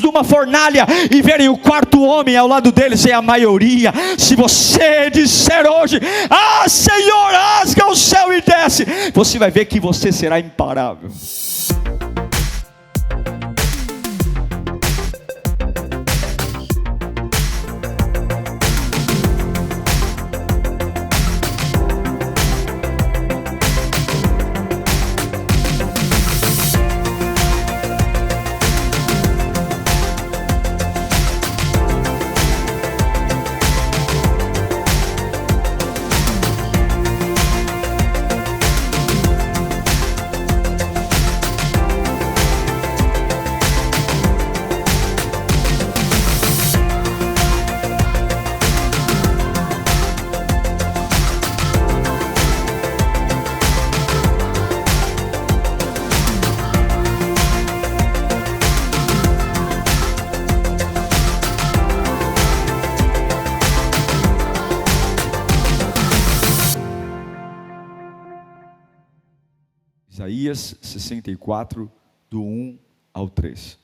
numa fornalha e verem o quarto homem ao lado deles em a maioria. Se você disser hoje: ah, Senhor, rasga o céu e desce, você vai ver que você será imparável. Isaías 64, do 1 ao 3.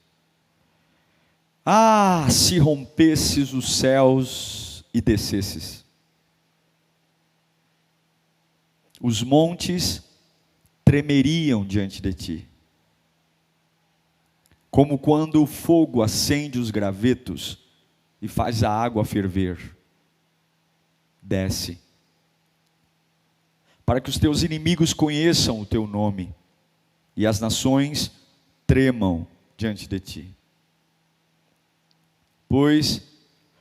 Ah, se rompesses os céus e descesses, os montes tremeriam diante de ti, como quando o fogo acende os gravetos e faz a água ferver. Desce, para que os teus inimigos conheçam o teu nome, e as nações tremam diante de ti. Pois,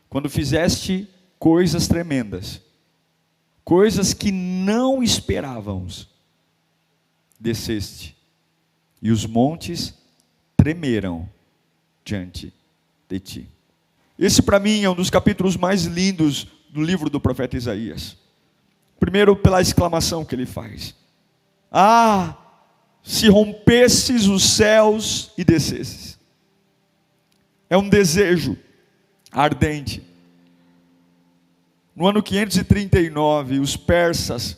quando fizeste coisas tremendas, coisas que não esperávamos, desceste, e os montes tremeram diante de ti. Esse para mim é um dos capítulos mais lindos do livro do profeta Isaías. Primeiro, pela exclamação que ele faz: ah, se rompesses os céus e descesses. É um desejo ardente. No ano 539, os persas,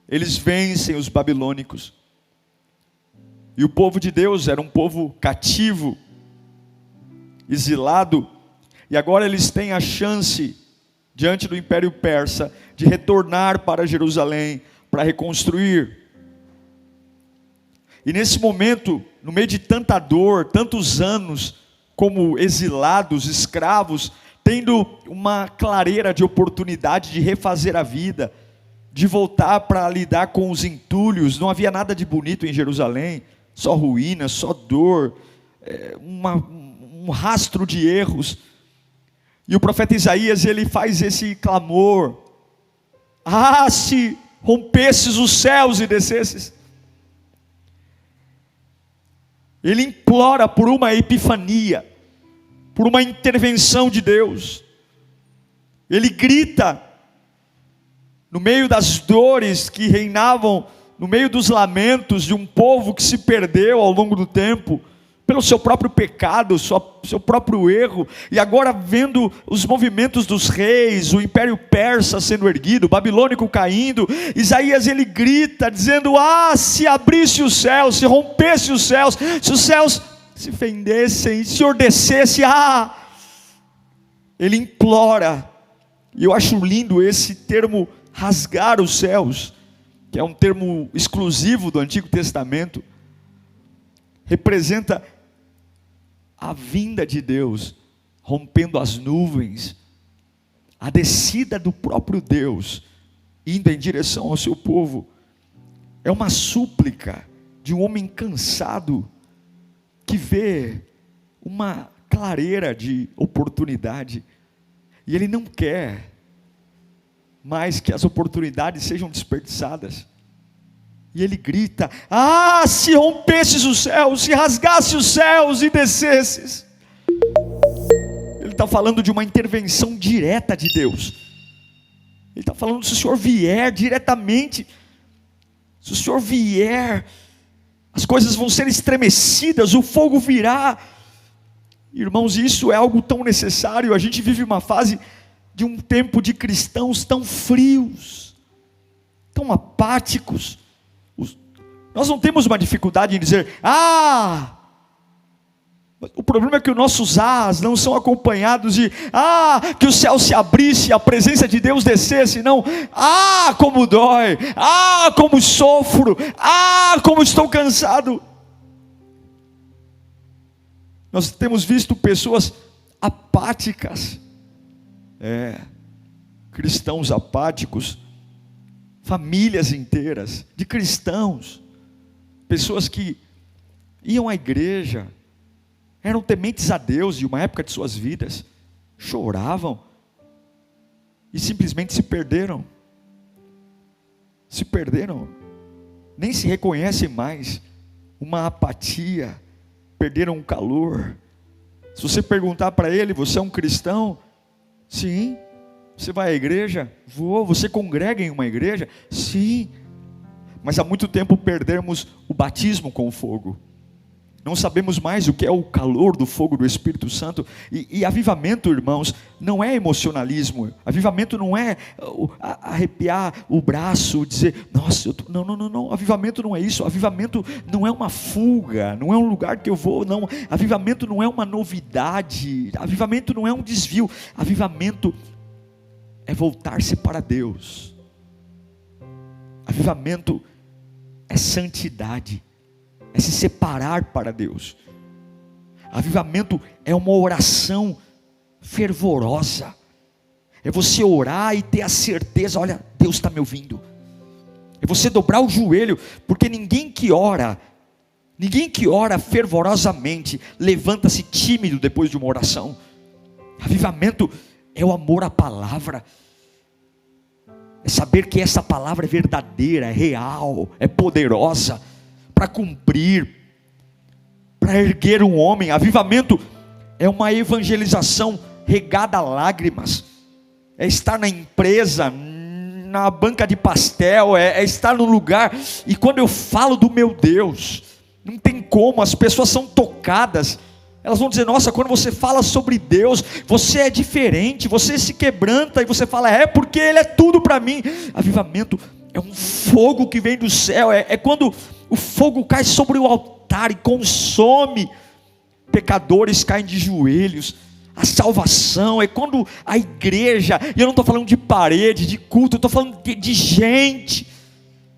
eles vencem os babilônicos. E o povo de Deus era um povo cativo, exilado, e agora eles têm a chance, diante do Império Persa, de retornar para Jerusalém, para reconstruir. E nesse momento, no meio de tanta dor, tantos anos como exilados, escravos, tendo uma clareira de oportunidade de refazer a vida, de voltar para lidar com os entulhos. Não havia nada de bonito em Jerusalém, só ruínas, só dor, um rastro de erros. E o profeta Isaías, ele faz esse clamor: ah, se rompesses os céus e descesses. Ele implora por uma epifania, por uma intervenção de Deus. Ele grita, no meio das dores que reinavam, no meio dos lamentos de um povo que se perdeu ao longo do tempo, pelo seu próprio pecado, seu próprio erro, e agora vendo os movimentos dos reis, o Império Persa sendo erguido, o babilônico caindo, Isaías ele grita, dizendo: ah, se abrisse os céus, se rompesse os céus, se os céus se fendessem, se descesse, ele implora. E eu acho lindo esse termo, rasgar os céus, que é um termo exclusivo do Antigo Testamento, representa a vinda de Deus, rompendo as nuvens, a descida do próprio Deus, indo em direção ao seu povo. É uma súplica de um homem cansado, que vê uma clareira de oportunidade, e ele não quer mais que as oportunidades sejam desperdiçadas. E ele grita: ah, se rompesses os céus, se rasgasse os céus e descesses. Ele está falando de uma intervenção direta de Deus. Ele está falando: se o Senhor vier diretamente, se o Senhor vier, as coisas vão ser estremecidas, o fogo virá. Irmãos, isso é algo tão necessário. A gente vive uma fase de um tempo de cristãos tão frios, tão apáticos. Nós não temos uma dificuldade em dizer: ah, O problema é que os nossos não são acompanhados de que o céu se abrisse, a presença de Deus descesse. Não, como dói, como sofro, como estou cansado. Nós temos visto pessoas apáticas, cristãos apáticos, famílias inteiras de cristãos, pessoas que iam à igreja, eram tementes a Deus em uma época de suas vidas, choravam e simplesmente se perderam, nem se reconhecem mais, uma apatia, perderam o calor. Se você perguntar para ele: você é um cristão? Sim. Você vai à igreja? Vou. Você congrega em uma igreja? Sim. Mas há muito tempo perdemos o batismo com o fogo. Não sabemos mais o que é o calor do fogo do Espírito Santo. E avivamento, irmãos, não é emocionalismo. Avivamento não é arrepiar o braço, dizer: nossa, não. Avivamento não é isso. Avivamento não é uma fuga, não é um lugar que eu vou, não. Avivamento não é uma novidade. Avivamento não é um desvio. Avivamento é voltar-se para Deus. Avivamento é santidade, é se separar para Deus. Avivamento é uma oração fervorosa, é você orar e ter a certeza: olha, Deus está me ouvindo. É você dobrar o joelho, porque ninguém que ora fervorosamente levanta-se tímido depois de uma oração. Avivamento é o amor à palavra, é saber que essa palavra é verdadeira, é real, é poderosa para cumprir, para erguer um homem. Avivamento é uma evangelização regada a lágrimas, é estar na empresa, na banca de pastel, é estar no lugar, e quando eu falo do meu Deus, não tem como, as pessoas são tocadas, elas vão dizer: nossa, quando você fala sobre Deus, você é diferente, você se quebranta, e você fala: porque Ele é tudo para mim. Avivamento é um fogo que vem do céu, é quando o fogo cai sobre o altar e consome, pecadores caem de joelhos. A salvação é quando a igreja, e eu não estou falando de parede, de culto, eu estou falando de gente,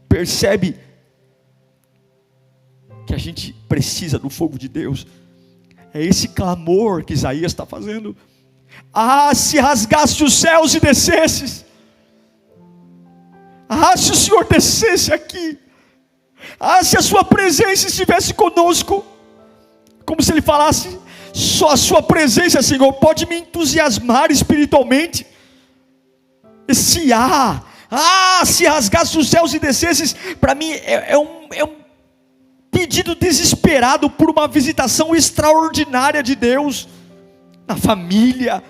percebe que a gente precisa do fogo de Deus. É esse clamor que Isaías está fazendo. Se rasgasse os céus e descesses, se o Senhor descesse aqui, se a sua presença estivesse conosco, como se Ele falasse: só a sua presença, Senhor, pode me entusiasmar espiritualmente. Esse se rasgasse os céus e descesses, para mim é um pedido desesperado por uma visitação extraordinária de Deus na família.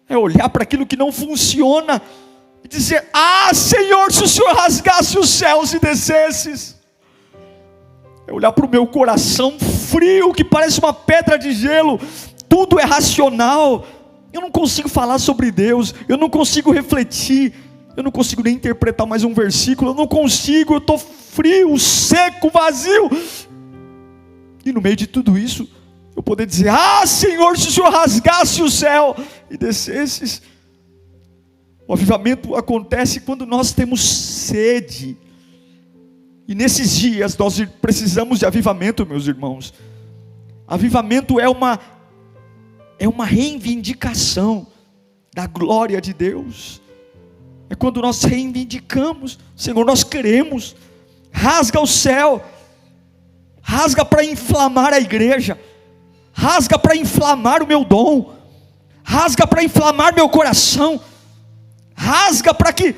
É olhar para aquilo que não funciona e dizer: Senhor, se o Senhor rasgasse os céus e descesses. É olhar para o meu coração frio, que parece uma pedra de gelo, tudo é racional, eu não consigo falar sobre Deus, eu não consigo refletir, eu não consigo nem interpretar mais um versículo, eu estou frio, seco, vazio. E no meio de tudo isso, eu poder dizer: Senhor, se o Senhor rasgasse o céu e descesses. O avivamento acontece quando nós temos sede, e nesses dias nós precisamos de avivamento, meus irmãos. Avivamento é uma reivindicação da glória de Deus. É quando nós reivindicamos: Senhor, nós queremos. Rasga o céu, rasga para inflamar a igreja, rasga para inflamar o meu dom, rasga para inflamar meu coração, rasga para que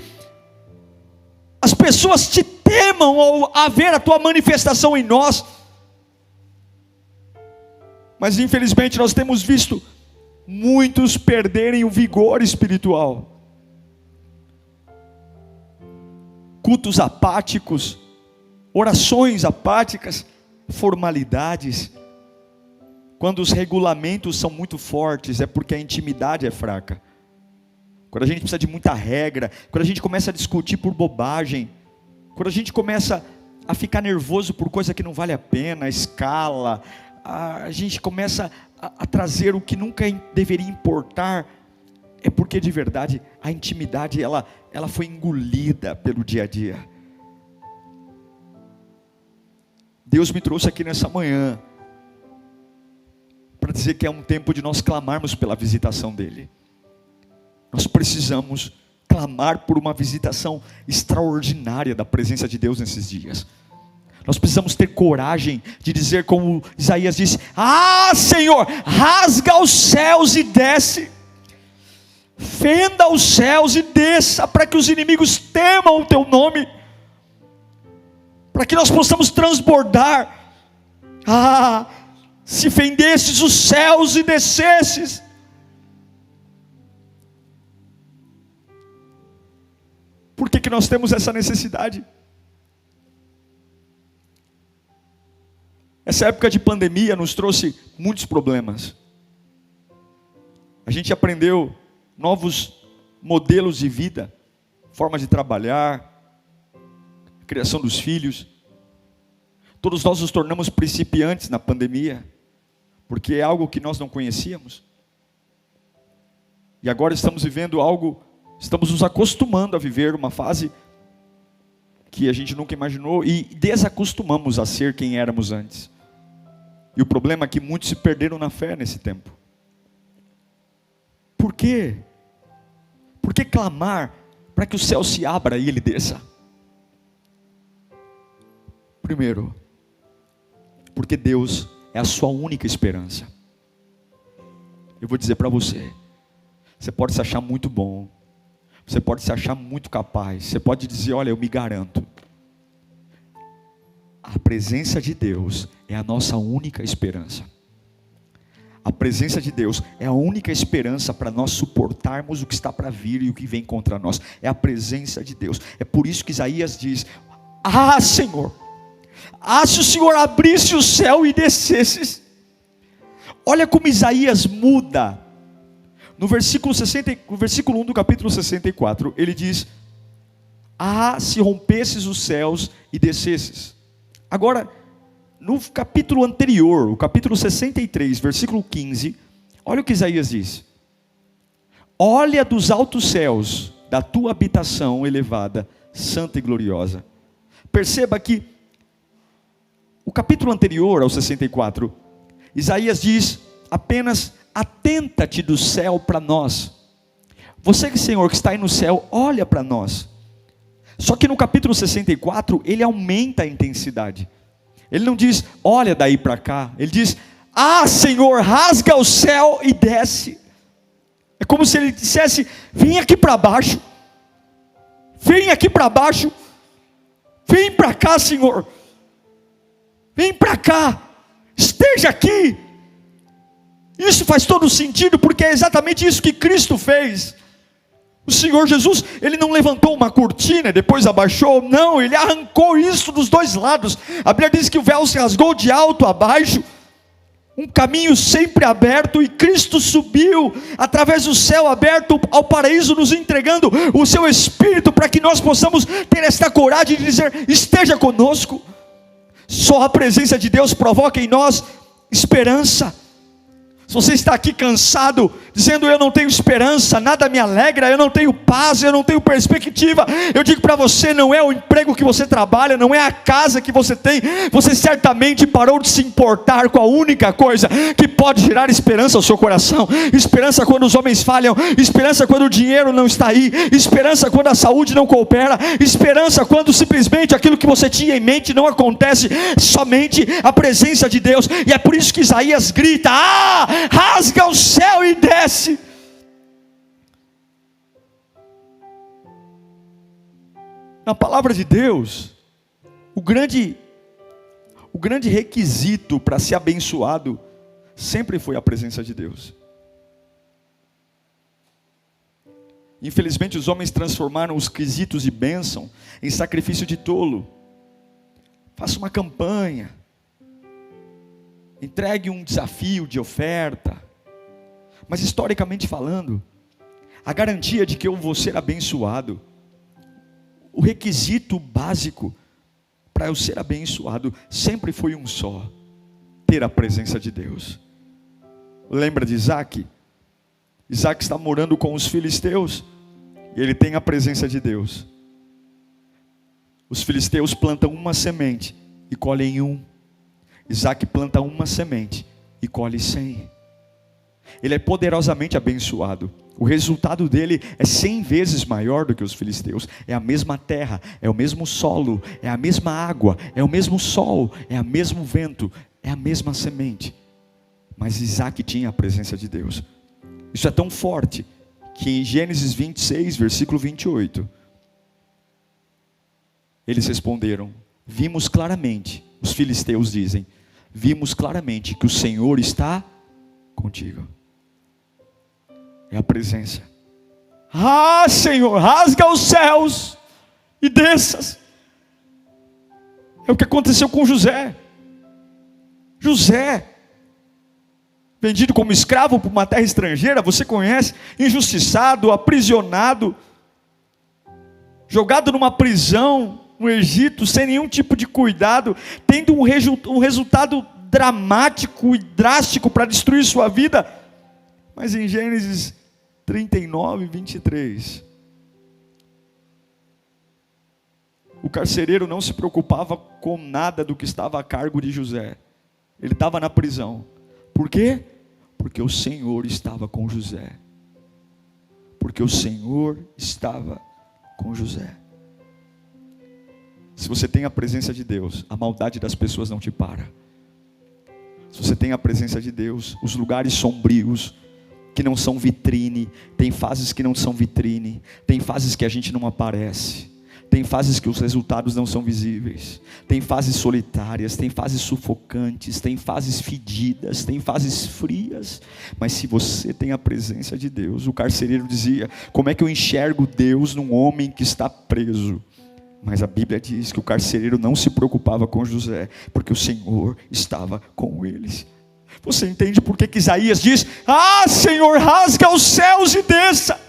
as pessoas te temam ao ver a tua manifestação em nós. Mas infelizmente nós temos visto muitos perderem o vigor espiritual, cultos apáticos, orações apáticas, formalidades. Quando os regulamentos são muito fortes, é porque a intimidade é fraca. Quando a gente precisa de muita regra, quando a gente começa a discutir por bobagem, quando a gente começa a ficar nervoso por coisa que não vale a pena, a escala, a gente começa a trazer o que nunca deveria importar, é porque de verdade a intimidade ela foi engolida pelo dia a dia. Deus me trouxe aqui nessa manhã para dizer que é um tempo de nós clamarmos pela visitação dEle. Nós precisamos clamar por uma visitação extraordinária da presença de Deus nesses dias. Nós precisamos ter coragem de dizer como Isaías disse: ah, Senhor, rasga os céus e desce, fenda os céus e desça, para que os inimigos temam o teu nome, para que nós possamos transbordar. Ah, se fendesses os céus e descesses. Por que nós temos essa necessidade? Essa época de pandemia nos trouxe muitos problemas. A gente aprendeu novos modelos de vida, forma de trabalhar, criação dos filhos. Todos nós nos tornamos principiantes na pandemia, porque é algo que nós não conhecíamos. E agora estamos vivendo algo, estamos nos acostumando a viver uma fase que a gente nunca imaginou e desacostumamos a ser quem éramos antes. E o problema é que muitos se perderam na fé nesse tempo. Por quê? Por que clamar para que o céu se abra e ele desça? Primeiro, porque Deus é a sua única esperança. Eu vou dizer para você, você pode se achar muito bom, você pode se achar muito capaz, você pode dizer: olha, eu me garanto. A presença de Deus é a nossa única esperança. A presença de Deus é a única esperança para nós suportarmos o que está para vir e o que vem contra nós. É a presença de Deus. É por isso que Isaías diz: ah, Senhor, se o Senhor abrisse o céu e descesse. Olha como Isaías muda. No versículo 1 do capítulo 64, ele diz: ah, se rompesses os céus e descesses. Agora, no capítulo anterior, o capítulo 63, versículo 15, olha o que Isaías diz: olha dos altos céus, da tua habitação elevada, santa e gloriosa. Perceba que o capítulo anterior ao 64, Isaías diz apenas: atenta-te do céu para nós. Você, Senhor, que está aí no céu, olha para nós. Só que no capítulo 64, ele aumenta a intensidade. Ele não diz: olha daí para cá. Ele diz: ah, Senhor, rasga o céu e desce. É como se ele dissesse: vem aqui para baixo. Vem aqui para baixo. Vem para cá, Senhor. Vem para cá. Esteja aqui. Isso faz todo sentido, porque é exatamente isso que Cristo fez. O Senhor Jesus, ele não levantou uma cortina, depois abaixou, não, ele arrancou isso dos dois lados. A Bíblia diz que o véu se rasgou de alto a baixo, um caminho sempre aberto, e Cristo subiu, através do céu aberto ao paraíso, nos entregando o seu Espírito, para que nós possamos ter esta coragem de dizer: esteja conosco. Só a presença de Deus provoca em nós esperança. Se você está aqui cansado, dizendo: eu não tenho esperança, nada me alegra, eu não tenho paz, eu não tenho perspectiva, eu digo para você: não é o emprego que você trabalha, não é a casa que você tem, você certamente parou de se importar com a única coisa que pode gerar esperança ao seu coração. Esperança quando os homens falham, esperança quando o dinheiro não está aí, esperança quando a saúde não coopera, esperança quando simplesmente aquilo que você tinha em mente não acontece. Somente a presença de Deus. E é por isso que Isaías grita: ah, rasga o céu e desce. Na palavra de Deus, o grande requisito para ser abençoado sempre foi a presença de Deus. Infelizmente, os homens transformaram os quesitos de bênção em sacrifício de tolo. Faça uma campanha, entregue um desafio de oferta, mas historicamente falando, a garantia de que eu vou ser abençoado, o requisito básico para eu ser abençoado sempre foi um só: ter a presença de Deus. Lembra de Isaac? Isaac está morando com os filisteus e ele tem a presença de Deus. Os filisteus plantam uma semente e colhem 1. Isaac planta uma semente e colhe 100. Ele é poderosamente abençoado. O resultado dele é 100 vezes maior do que os filisteus. É a mesma terra, é o mesmo solo, é a mesma água, é o mesmo sol, é o mesmo vento, é a mesma semente. Mas Isaac tinha a presença de Deus. Isso é tão forte que em Gênesis 26, versículo 28, eles responderam: vimos claramente, os filisteus dizem, vimos claramente que o Senhor está contigo. É a presença. Ah, Senhor, rasga os céus e desças. É o que aconteceu com José. José, vendido como escravo para uma terra estrangeira, você conhece, injustiçado, aprisionado, jogado numa prisão no Egito, sem nenhum tipo de cuidado, tendo um resultado dramático e drástico para destruir sua vida. Mas em Gênesis 39, 23, o carcereiro não se preocupava com nada do que estava a cargo de José. Ele estava na prisão. Por quê? Porque o Senhor estava com José. Porque o Senhor estava com José. Se você tem a presença de Deus, a maldade das pessoas não te para. Se você tem a presença de Deus, os lugares sombrios, que não são vitrine, tem fases que não são vitrine, tem fases que a gente não aparece, tem fases que os resultados não são visíveis, tem fases solitárias, tem fases sufocantes, tem fases fedidas, tem fases frias, mas se você tem a presença de Deus, o carcereiro dizia: como é que eu enxergo Deus num homem que está preso? Mas a Bíblia diz que o carcereiro não se preocupava com José, porque o Senhor estava com eles. Você entende por que Isaías diz: ah, Senhor, rasga os céus e desça?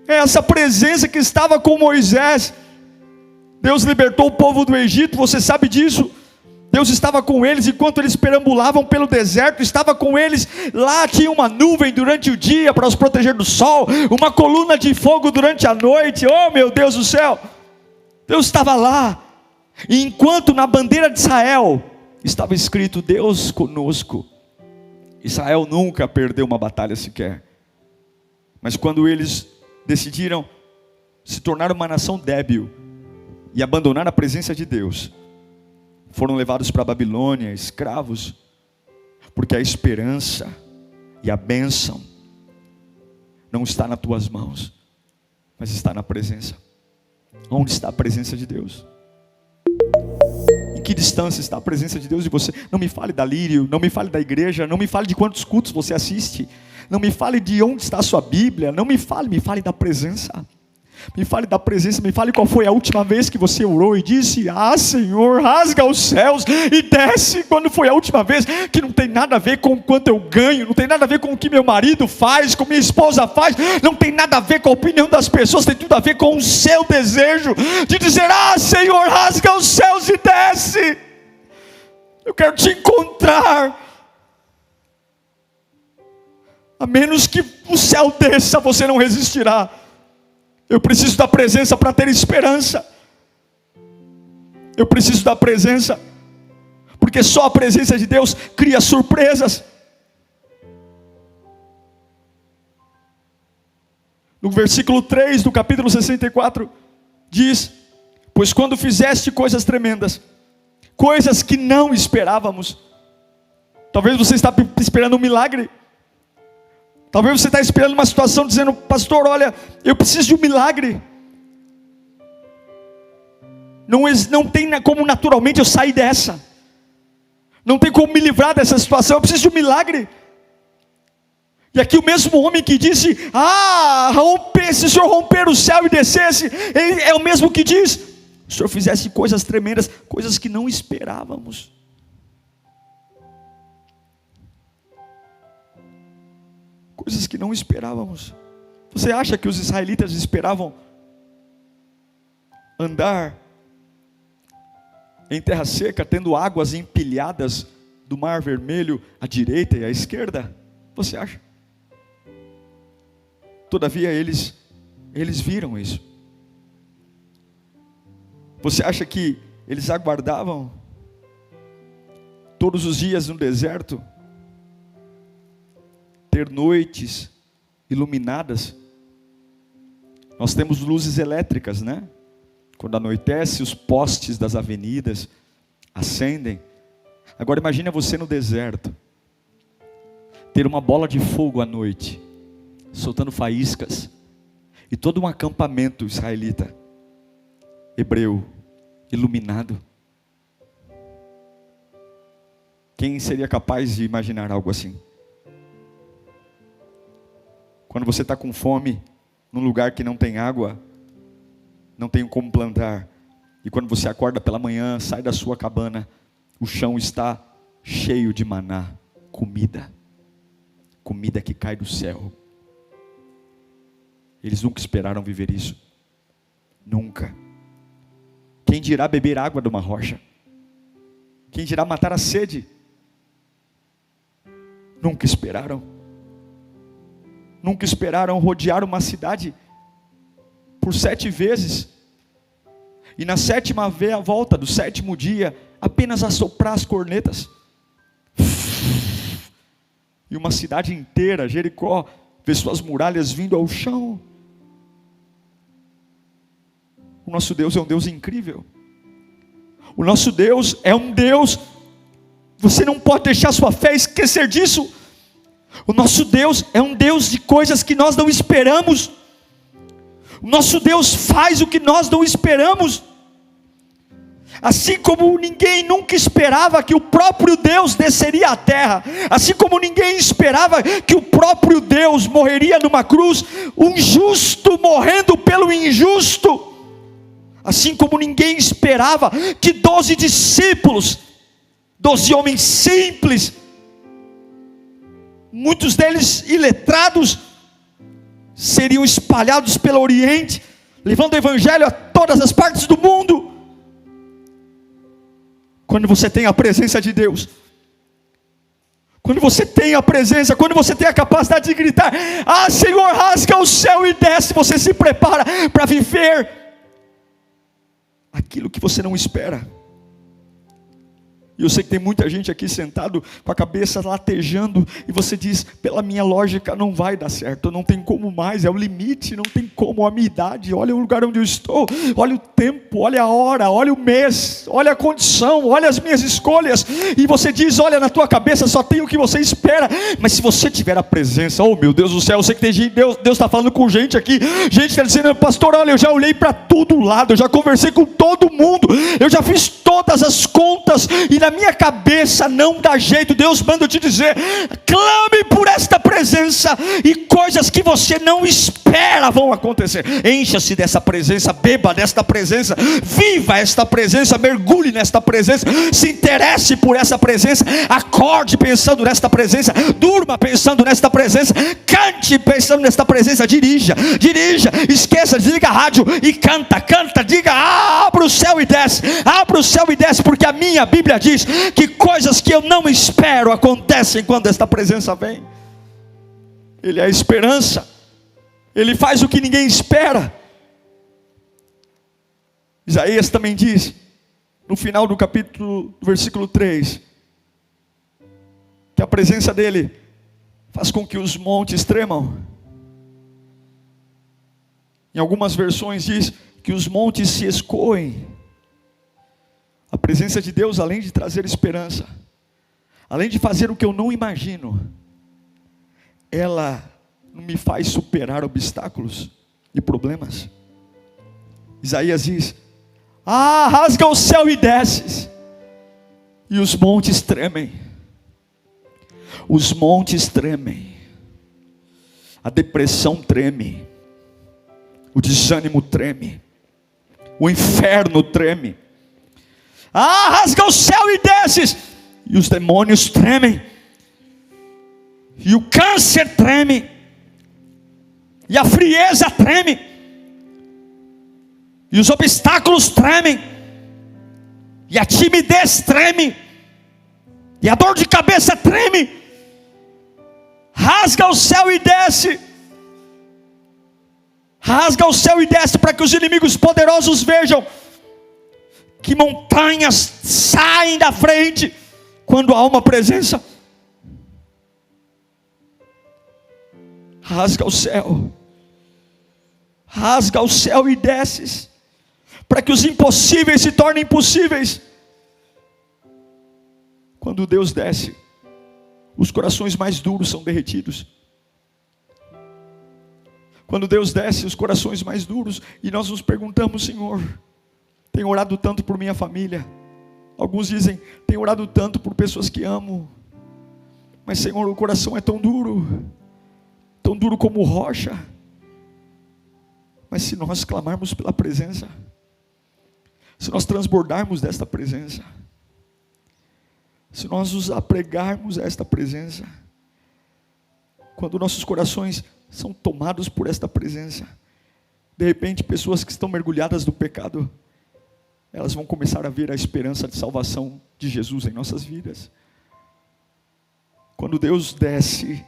É essa presença que estava com Moisés. Deus libertou o povo do Egito, você sabe disso. Deus estava com eles enquanto eles perambulavam pelo deserto, estava com eles. Lá tinha uma nuvem durante o dia para os proteger do sol, uma coluna de fogo durante a noite. Oh, meu Deus do céu, Deus estava lá. E enquanto na bandeira de Israel estava escrito: Deus conosco, Israel nunca perdeu uma batalha sequer. Mas quando eles decidiram se tornar uma nação débil e abandonar a presença de Deus, foram levados para a Babilônia, escravos, porque a esperança e a bênção não está nas tuas mãos, mas está na presença. Onde está a presença de Deus? Em que distância está a presença de Deus de você? Não me fale da Lírio, não me fale da igreja, não me fale de quantos cultos você assiste, não me fale de onde está a sua Bíblia, não me fale da presença. Me fale da presença, me fale qual foi a última vez que você orou e disse: ah, Senhor, rasga os céus e desce. Quando foi a última vez? Que não tem nada a ver com o quanto eu ganho, não tem nada a ver com o que meu marido faz, com minha esposa faz, não tem nada a ver com a opinião das pessoas, tem tudo a ver com o seu desejo de dizer: ah, Senhor, rasga os céus e desce. Eu quero te encontrar. A menos que o céu desça, você não resistirá. Eu preciso da presença para ter esperança. Eu preciso da presença, porque só a presença de Deus cria surpresas. No versículo 3 do capítulo 64, diz: pois quando fizeste coisas tremendas, coisas que não esperávamos. Talvez você está esperando um milagre. Talvez você está esperando uma situação dizendo: pastor, olha, eu preciso de um milagre. Não tem como naturalmente eu sair dessa. Não tem como me livrar dessa situação, eu preciso de um milagre. E aqui o mesmo homem que disse: ah, se o Senhor romper o céu e descesse, ele é o mesmo que diz: se o Senhor fizesse coisas tremendas, coisas que não esperávamos. Coisas que não esperávamos. Você acha que os israelitas esperavam andar em terra seca, tendo águas empilhadas do Mar Vermelho à direita e à esquerda? Você acha? Todavia eles viram isso. Você acha que eles aguardavam todos os dias no deserto, ter noites iluminadas? Nós temos luzes elétricas, né? Quando anoitece, os postes das avenidas acendem. Agora imagine você no deserto, ter uma bola de fogo à noite, soltando faíscas, e todo um acampamento israelita, hebreu, iluminado. Quem seria capaz de imaginar algo assim? Quando você está com fome, num lugar que não tem água, não tem como plantar, e quando você acorda pela manhã, sai da sua cabana, o chão está cheio de maná, comida que cai do céu. Eles nunca esperaram viver isso, nunca. Quem dirá beber água de uma rocha? Quem dirá matar a sede? Nunca esperaram. Nunca esperaram rodear uma cidade por 7 vezes, e na 7ª volta do 7º dia, apenas assoprar as cornetas, e uma cidade inteira, Jericó, vê suas muralhas vindo ao chão. O nosso Deus é um Deus incrível. O nosso Deus é um Deus, você não pode deixar sua fé esquecer disso. O nosso Deus é um Deus de coisas que nós não esperamos. O nosso Deus faz o que nós não esperamos. Assim como ninguém nunca esperava que o próprio Deus desceria à terra, assim como ninguém esperava que o próprio Deus morreria numa cruz, um justo morrendo pelo injusto, assim como ninguém esperava que 12 discípulos, 12 homens simples, muitos deles iletrados, seriam espalhados pelo Oriente, levando o Evangelho a todas as partes do mundo. Quando você tem a presença de Deus, quando você tem a presença, quando você tem a capacidade de gritar: ah Senhor, rasga o céu e desce, você se prepara para viver aquilo que você não espera. E eu sei que tem muita gente aqui sentado com a cabeça latejando, e você diz: pela minha lógica não vai dar certo, não tem como mais, é o limite, não tem como, a minha idade, olha o lugar onde eu estou, olha o tempo, olha a hora, olha o mês, olha a condição, olha as minhas escolhas, e você diz: olha, na tua cabeça só tem o que você espera. Mas se você tiver a presença, oh meu Deus do céu, eu sei que tem gente, Deus está falando com gente aqui, gente está dizendo: pastor, olha, eu já olhei para todo lado, eu já conversei com todo mundo, eu já fiz todas as contas, e na minha cabeça não dá jeito. Deus manda eu te dizer: clame por esta presença, e coisas que você não espera vão acontecer. Encha-se dessa presença, beba desta presença, viva esta presença, mergulhe nesta presença, se interesse por essa presença, acorde pensando nesta presença, durma pensando nesta presença, cante pensando nesta presença, dirija, esqueça, desliga a rádio e canta, diga: abra o céu e desce, porque a minha Bíblia diz que coisas que eu não espero acontecem quando esta presença vem. Ele é a esperança, Ele faz o que ninguém espera. Isaías também diz, no final do capítulo, do versículo 3, que a presença dEle faz com que os montes tremam. Em algumas versões diz que os montes se escoem. A presença de Deus, além de trazer esperança, além de fazer o que eu não imagino, ela me faz superar obstáculos e problemas. Isaías diz: ah, rasga o céu e desces, e os montes tremem. Os montes tremem, a depressão treme, o desânimo treme, o inferno treme. Ah, rasga o céu e desces, e os demônios tremem, e o câncer treme, e a frieza treme, e os obstáculos tremem, e a timidez treme, e a dor de cabeça treme. Rasga o céu e desce. Rasga o céu e desce, para que os inimigos poderosos vejam que montanhas saem da frente quando há uma presença. Rasga o céu. Rasga o céu e desces, para que os impossíveis se tornem possíveis. Quando Deus desce, os corações mais duros são derretidos. Quando Deus desce, os corações mais duros, e nós nos perguntamos: Senhor, tenho orado tanto por minha família. Alguns dizem: tenho orado tanto por pessoas que amo, mas Senhor, o coração é tão duro como rocha. Mas se nós clamarmos pela presença, se nós transbordarmos desta presença, se nós nos apregarmos a esta presença, quando nossos corações são tomados por esta presença, de repente pessoas que estão mergulhadas no pecado, elas vão começar a ver a esperança de salvação de Jesus em nossas vidas. Quando Deus desce,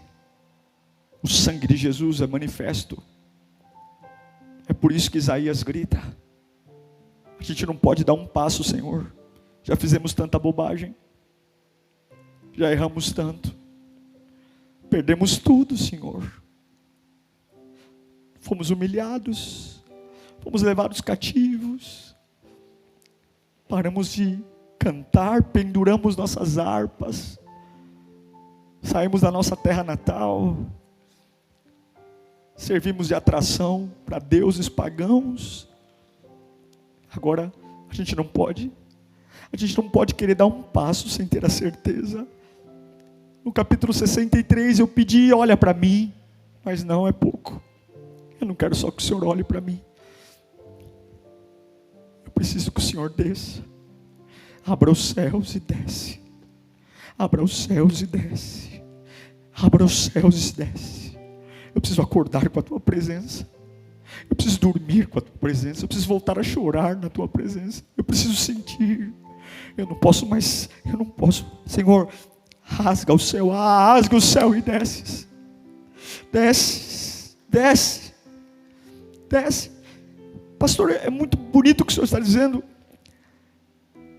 o sangue de Jesus é manifesto. É por isso que Isaías grita: a gente não pode dar um passo, Senhor. Já fizemos tanta bobagem, já erramos tanto, perdemos tudo, Senhor. Fomos humilhados, fomos levados cativos, paramos de cantar, penduramos nossas harpas, saímos da nossa terra natal, servimos de atração para deuses pagãos. Agora a gente não pode querer dar um passo sem ter a certeza. No capítulo 63 eu pedi: olha para mim, mas não é pouco. Eu não quero só que o Senhor olhe para mim, eu preciso que o Senhor desça. Abra os céus e desce. Abra os céus e desce. Abra os céus e desce. Eu preciso acordar com a tua presença. Eu preciso dormir com a tua presença. Eu preciso voltar a chorar na tua presença. Eu preciso sentir. Eu não posso. Senhor, rasga o céu e desce. Desce. Pastor, é muito bonito o que o Senhor está dizendo.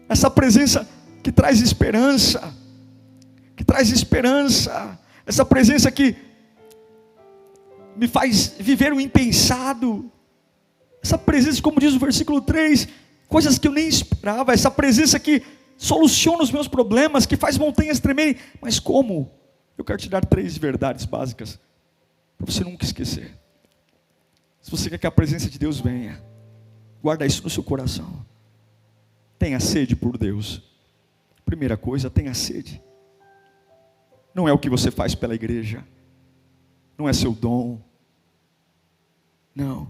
Essa presença que traz esperança. Essa presença que me faz viver o impensado. Essa presença, como diz o versículo 3, coisas que eu nem esperava. Essa presença que soluciona os meus problemas, que faz montanhas tremerem. Mas como? Eu quero te dar 3 verdades básicas, para você nunca esquecer. Se você quer que a presença de Deus venha, guarda isso no seu coração. Tenha sede por Deus. Primeira coisa, tenha sede. Não é o que você faz pela igreja, não é seu dom, não.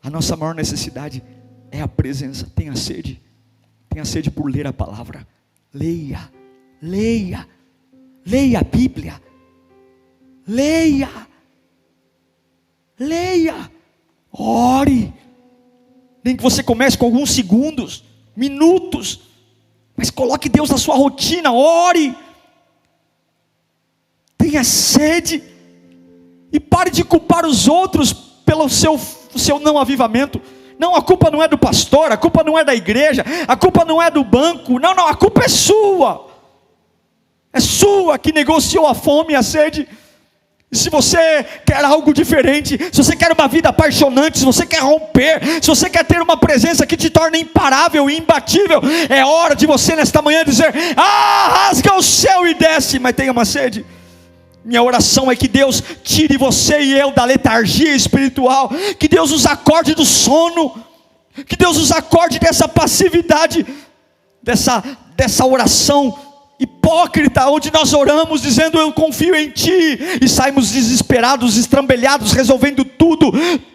A nossa maior necessidade é a presença. Tenha sede por ler a palavra. Leia a Bíblia, leia, ore, nem que você comece com alguns segundos, minutos, mas coloque Deus na sua rotina, ore, tenha sede, e pare de culpar os outros pelo seu não avivamento. Não, a culpa não é do pastor, a culpa não é da igreja, a culpa não é do banco, não, a culpa é sua que negociou a fome e a sede. E se você quer algo diferente, se você quer uma vida apaixonante, se você quer romper, se você quer ter uma presença que te torne imparável e imbatível, é hora de você nesta manhã dizer: rasga o céu e desce, mas tenha uma sede. Minha oração é que Deus tire você e eu da letargia espiritual, que Deus nos acorde do sono, que Deus nos acorde dessa passividade, dessa oração hipócrita, onde nós oramos dizendo: eu confio em Ti, e saímos desesperados, estrambelhados, resolvendo tudo,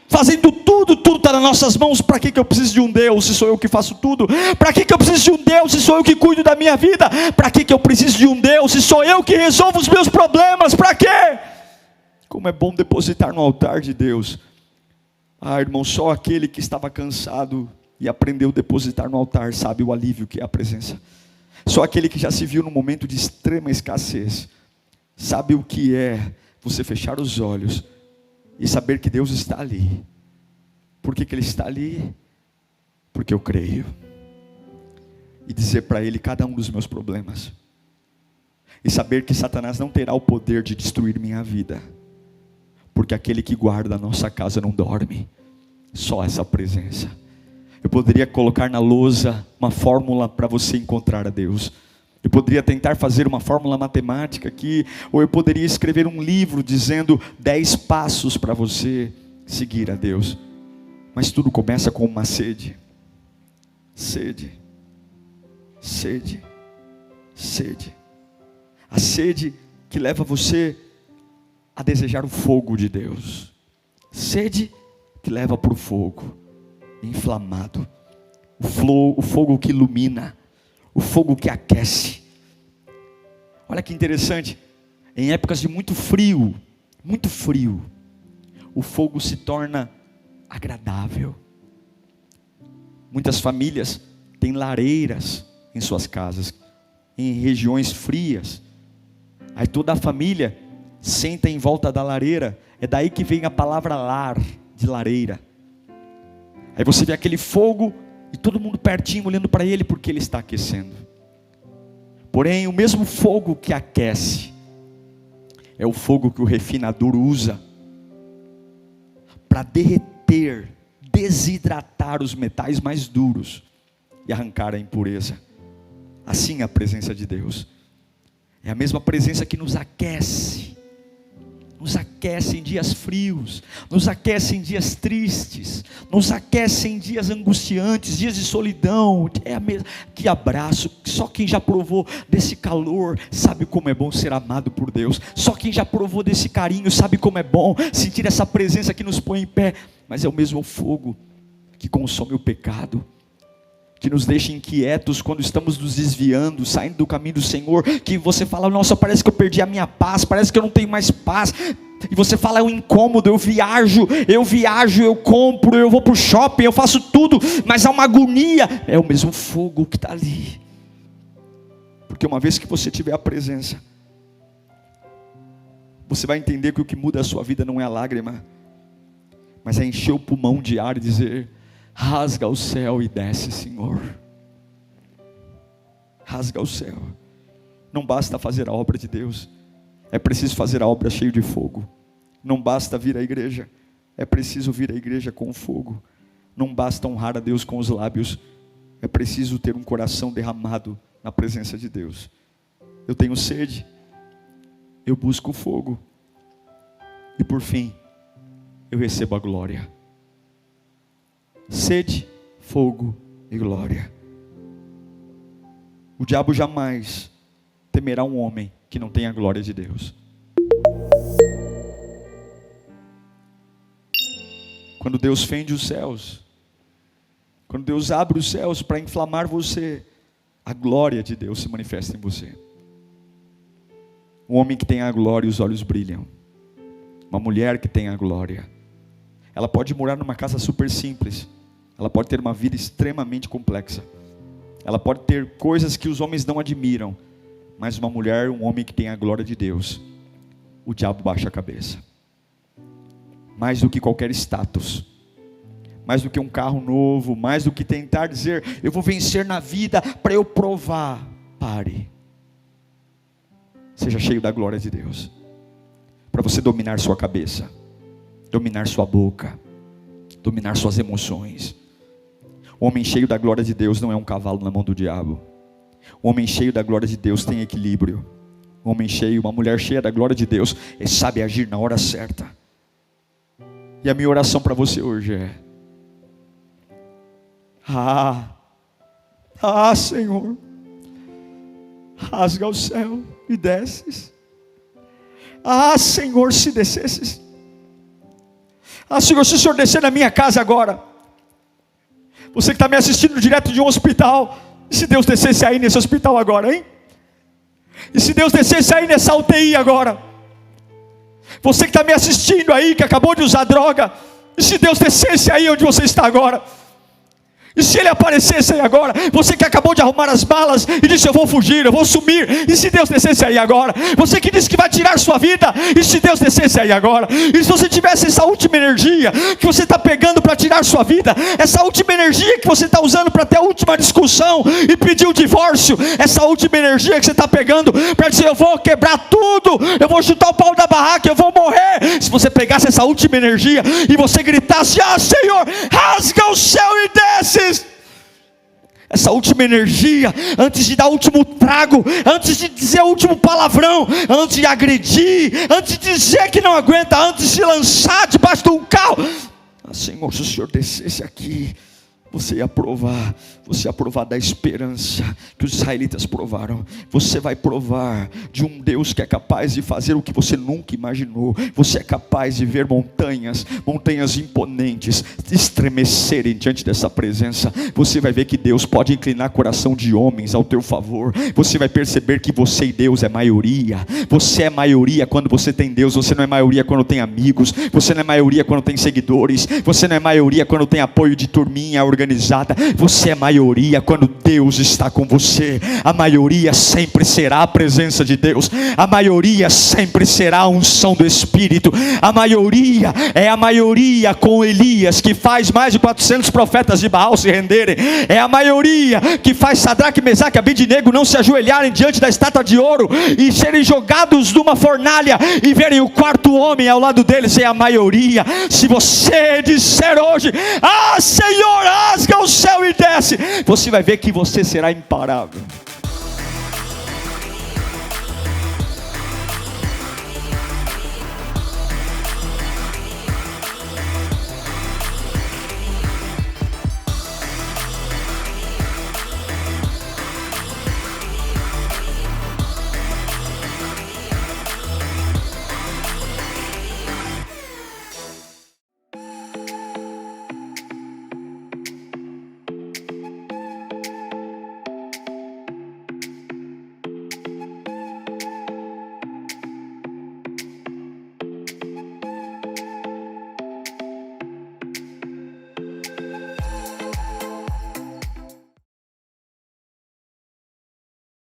fazendo tudo está nas nossas mãos. Para que eu preciso de um Deus se sou eu que faço tudo? Para que eu preciso de um Deus se sou eu que cuido da minha vida? Para que eu preciso de um Deus se sou eu que resolvo os meus problemas? Para quê? Como é bom depositar no altar de Deus. Irmão, só aquele que estava cansado e aprendeu a depositar no altar, sabe o alívio que é a presença. Só aquele que já se viu num momento de extrema escassez, sabe o que é você fechar os olhos e saber que Deus está ali. Por que Ele está ali? Porque eu creio. E dizer para Ele cada um dos meus problemas. E saber que Satanás não terá o poder de destruir minha vida. Porque aquele que guarda a nossa casa não dorme. Só essa presença. Eu poderia colocar na lousa uma fórmula para você encontrar a Deus. Eu poderia tentar fazer uma fórmula matemática aqui. Ou eu poderia escrever um livro dizendo 10 passos para você seguir a Deus. Mas tudo começa com uma sede. Sede. Sede. Sede. A sede que leva você a desejar o fogo de Deus. Sede que leva para o fogo. Inflamado. O fogo que ilumina. O fogo que aquece. Olha que interessante. Em épocas de muito frio, o fogo se torna agradável. Muitas famílias têm lareiras em suas casas, em regiões frias. Aí toda a família senta em volta da lareira. É daí que vem a palavra lar, de lareira. Aí você vê aquele fogo e todo mundo pertinho olhando para ele porque ele está aquecendo. Porém, o mesmo fogo que aquece é o fogo que o refinador usa para derreter, desidratar os metais mais duros e arrancar a impureza. Assim é a presença de Deus. É a mesma presença que nos aquece em dias frios, nos aquece em dias tristes, nos aquece em dias angustiantes, dias de solidão. É a mesma, que abraço, só quem já provou desse calor sabe como é bom ser amado por Deus, só quem já provou desse carinho sabe como é bom sentir essa presença que nos põe em pé. Mas é o mesmo fogo que consome o pecado, que nos deixa inquietos quando estamos nos desviando, saindo do caminho do Senhor, que você fala, nossa, parece que eu perdi a minha paz, parece que eu não tenho mais paz, e você fala, é um incômodo, eu viajo, eu compro, eu vou para o shopping, eu faço tudo, mas há uma agonia. É o mesmo fogo que está ali, porque uma vez que você tiver a presença, você vai entender que o que muda a sua vida não é a lágrima, mas é encher o pulmão de ar e dizer, rasga o céu e desce, Senhor. Rasga o céu. Não basta fazer a obra de Deus, é preciso fazer a obra cheio de fogo. Não basta vir à igreja, é preciso vir à igreja com fogo. Não basta honrar a Deus com os lábios, é preciso ter um coração derramado na presença de Deus. Eu tenho sede, eu busco fogo, e por fim, eu recebo a glória. Sede, fogo e glória. O diabo jamais temerá um homem que não tenha a glória de Deus. Quando Deus fende os céus, quando Deus abre os céus para inflamar você, a glória de Deus se manifesta em você. Um homem que tem a glória e os olhos brilham. Uma mulher que tem a glória, ela pode morar numa casa super simples, ela pode ter uma vida extremamente complexa, ela pode ter coisas que os homens não admiram, mas uma mulher, um homem que tem a glória de Deus, o diabo baixa a cabeça. Mais do que qualquer status, mais do que um carro novo, mais do que tentar dizer, eu vou vencer na vida para eu provar. Pare. Seja cheio da glória de Deus, para você dominar sua cabeça, dominar sua boca, dominar suas emoções. O homem cheio da glória de Deus não é um cavalo na mão do diabo. O homem cheio da glória de Deus tem equilíbrio. O homem cheio, uma mulher cheia da glória de Deus, ele sabe agir na hora certa. E a minha oração para você hoje é: Senhor, rasga o céu e desces. Senhor, se descesses. Senhor, se o Senhor descer na minha casa agora, você que está me assistindo direto de um hospital, e se Deus descesse aí nesse hospital agora, hein? E se Deus descesse aí nessa UTI agora? Você que está me assistindo aí, que acabou de usar droga, e se Deus descesse aí onde você está agora? E se ele aparecesse aí agora, você que acabou de arrumar as malas e disse: eu vou fugir, eu vou sumir, e se Deus descesse aí agora? Você que disse que vai tirar sua vida, e se Deus descesse aí agora? E se você tivesse essa última energia que você está pegando para tirar sua vida, essa última energia que você está usando para ter a última discussão e pedir o divórcio, essa última energia que você está pegando para dizer: eu vou quebrar tudo, eu vou chutar o pau da barraca, eu vou morrer. Se você pegasse essa última energia e você gritasse: ah, Senhor, rasga o céu e desce. Essa última energia, antes de dar o último trago, antes de dizer o último palavrão, antes de agredir, antes de dizer que não aguenta, antes de se lançar debaixo de um carro: ah, Senhor, se o Senhor descesse aqui, você ia provar da esperança que os israelitas provaram. Você vai provar de um Deus que é capaz de fazer o que você nunca imaginou. Você é capaz de ver montanhas imponentes estremecerem diante dessa presença. Você vai ver que Deus pode inclinar coração de homens ao teu favor. Você vai perceber que você e Deus é maioria. Você é maioria quando você tem Deus. Você não é maioria quando tem amigos. Você não é maioria quando tem seguidores. Você não é maioria quando tem apoio de turminha organizada. Você é maioria quando Deus está com você. A maioria sempre será a presença de Deus. A maioria sempre será a unção do Espírito. A maioria é a maioria com Elias, que faz mais de 400 profetas de Baal se renderem. É a maioria que faz Sadraque, Mesaque e Abednego não se ajoelharem diante da estátua de ouro e serem jogados numa fornalha e verem o quarto homem ao lado deles. É a maioria. Se você disser hoje: ah, Senhor, rasga o céu e desce, você vai ver que você será imparável.